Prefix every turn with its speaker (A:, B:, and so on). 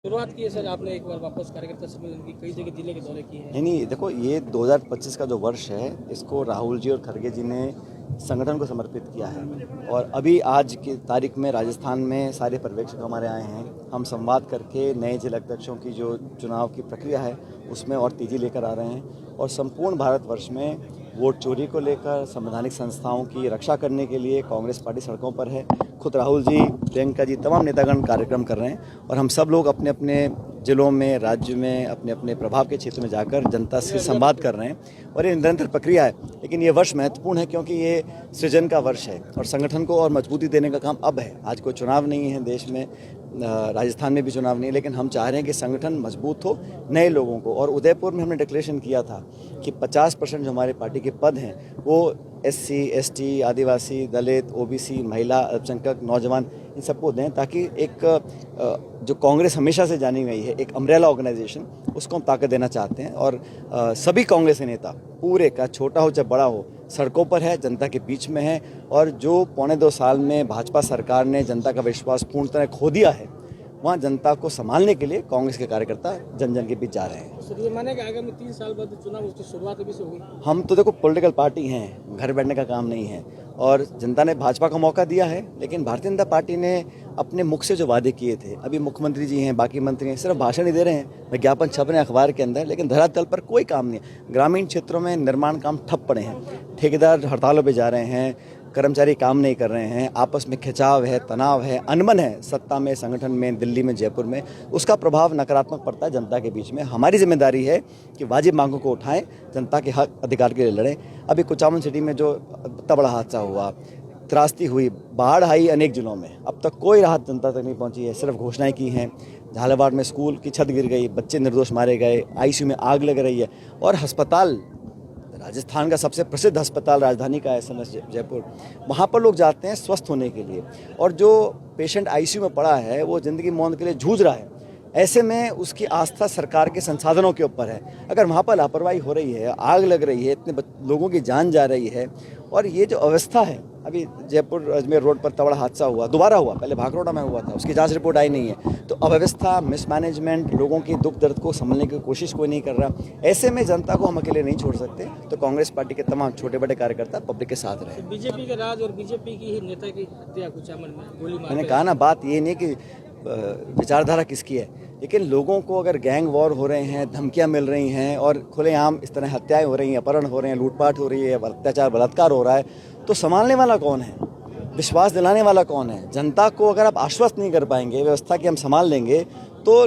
A: शुरुआत की है सर आपने, एक बार वापस कार्यकर्ता सम्मेलन की, कई जगह जिले के दौरे किए हैं।
B: नहीं, देखो ये 2025 का जो वर्ष है इसको राहुल जी और खड़गे जी ने संगठन को समर्पित किया है। और अभी आज की तारीख में राजस्थान में सारे पर्यवेक्षक हमारे आए हैं। हम संवाद करके नए जिलाध्यक्षों की जो चुनाव की प्रक्रिया है उसमें और तेजी लेकर आ रहे हैं। और संपूर्ण भारतवर्ष में वोट चोरी को लेकर संवैधानिक संस्थाओं की रक्षा करने के लिए कांग्रेस पार्टी सड़कों पर है। खुद राहुल जी, प्रियंका जी, तमाम नेतागण कार्यक्रम कर रहे हैं और हम सब लोग अपने अपने जिलों में, राज्य में, अपने अपने प्रभाव के क्षेत्र में जाकर जनता से संवाद कर रहे हैं। और ये निरंतर प्रक्रिया है, लेकिन ये वर्ष महत्वपूर्ण है क्योंकि ये सृजन का वर्ष है और संगठन को और मजबूती देने का काम अब है। आज कोई चुनाव नहीं है देश में, राजस्थान में भी चुनाव नहीं है, लेकिन हम चाह रहे हैं कि संगठन मजबूत हो नए लोगों को। और उदयपुर में हमने डिक्लेरेशन किया था कि 50% जो हमारे पार्टी के पद हैं वो SC, ST, आदिवासी, दलित, OBC, महिला, अल्पसंख्यक, नौजवान, इन सबको दें, ताकि एक जो कांग्रेस हमेशा से जानी गई है, एक अम्ब्रेला ऑर्गेनाइजेशन, उसको हम ताकत देना चाहते हैं। और सभी कांग्रेस के नेता पूरे का, छोटा हो चाहे बड़ा हो, सड़कों पर है, जनता के बीच में है। और जो 1.25 साल में भाजपा सरकार ने जनता का विश्वास पूर्ण तरह खो दिया है, वहाँ जनता को संभालने के लिए कांग्रेस के कार्यकर्ता जन जन के बीच जा रहे हैं।
A: सर ये माने कि आगामी 3 साल बाद चुनाव उसकी शुरुआत अभी से होगी?
B: हम तो देखो पॉलिटिकल पार्टी हैं, घर बैठने का काम नहीं है। और जनता ने भाजपा को मौका दिया है, लेकिन भारतीय जनता पार्टी ने अपने मुख से जो वादे किए थे, अभी मुख्यमंत्री जी हैं, बाकी मंत्री हैं, सिर्फ भाषण ही दे रहे हैं, विज्ञापन छप रहे हैं अखबार के अंदर, लेकिन धरातल पर कोई काम नहीं है। ग्रामीण क्षेत्रों में निर्माण काम ठप पड़े हैं, ठेकेदार हड़तालों पर जा रहे हैं, कर्मचारी काम नहीं कर रहे हैं, आपस में खिंचाव है, तनाव है, अनबन है सत्ता में, संगठन में, दिल्ली में, जयपुर में। उसका प्रभाव नकारात्मक पड़ता है जनता के बीच में। हमारी जिम्मेदारी है कि वाजिब मांगों को उठाएं, जनता के हक अधिकार के लिए लड़ें। अभी कुचामन सिटी में जो इतना बड़ा हादसा हुआ, त्रासदी हुई, बाढ़ आई अनेक जिलों में, अब तक कोई राहत जनता तक नहीं पहुंची है, सिर्फ घोषणाएं की हैं। झालावाड़ में स्कूल की छत गिर गई, बच्चे निर्दोष मारे गए, ICU में आग लग रही है। और अस्पताल, राजस्थान का सबसे प्रसिद्ध अस्पताल राजधानी का SMS जयपुर, वहाँ पर लोग जाते हैं स्वस्थ होने के लिए, और जो पेशेंट ICU में पड़ा है वो ज़िंदगी मौत के लिए जूझ रहा है। ऐसे में उसकी आस्था सरकार के संसाधनों के ऊपर है। अगर वहाँ पर लापरवाही हो रही है, आग लग रही है, इतने लोगों की जान जा रही है, और ये जो अवस्था है, अभी जयपुर अजमेर रोड पर तबड़ा हादसा हुआ, दोबारा हुआ, पहले भाखरोड़ा में हुआ था, उसकी जांच रिपोर्ट आई नहीं है। तो अव्यवस्था, मिसमैनेजमेंट, लोगों की दुख दर्द को संभलने की कोशिश कोई नहीं कर रहा। ऐसे में जनता को हम अकेले नहीं छोड़ सकते, तो कांग्रेस पार्टी के तमाम छोटे बड़े कार्यकर्ता पब्लिक के साथ रहे।
A: बीजेपी के राज और बीजेपी की ही नेता की हत्या कुचामन में गोली मार,
B: मैंने कहा ना, बात ये नहीं कि विचारधारा किसकी है, लेकिन लोगों को अगर गैंग वॉर हो रहे हैं, धमकियां मिल रही हैं और खुलेआम इस तरह हत्याएं हो रही हैं, अपहरण हो रहे हैं, लूटपाट हो रही है, अत्याचार, बलात्कार हो रहा है, तो संभालने वाला कौन है? विश्वास दिलाने वाला कौन है? जनता को अगर आप आश्वस्त नहीं कर पाएंगे व्यवस्था की हम संभाल लेंगे, तो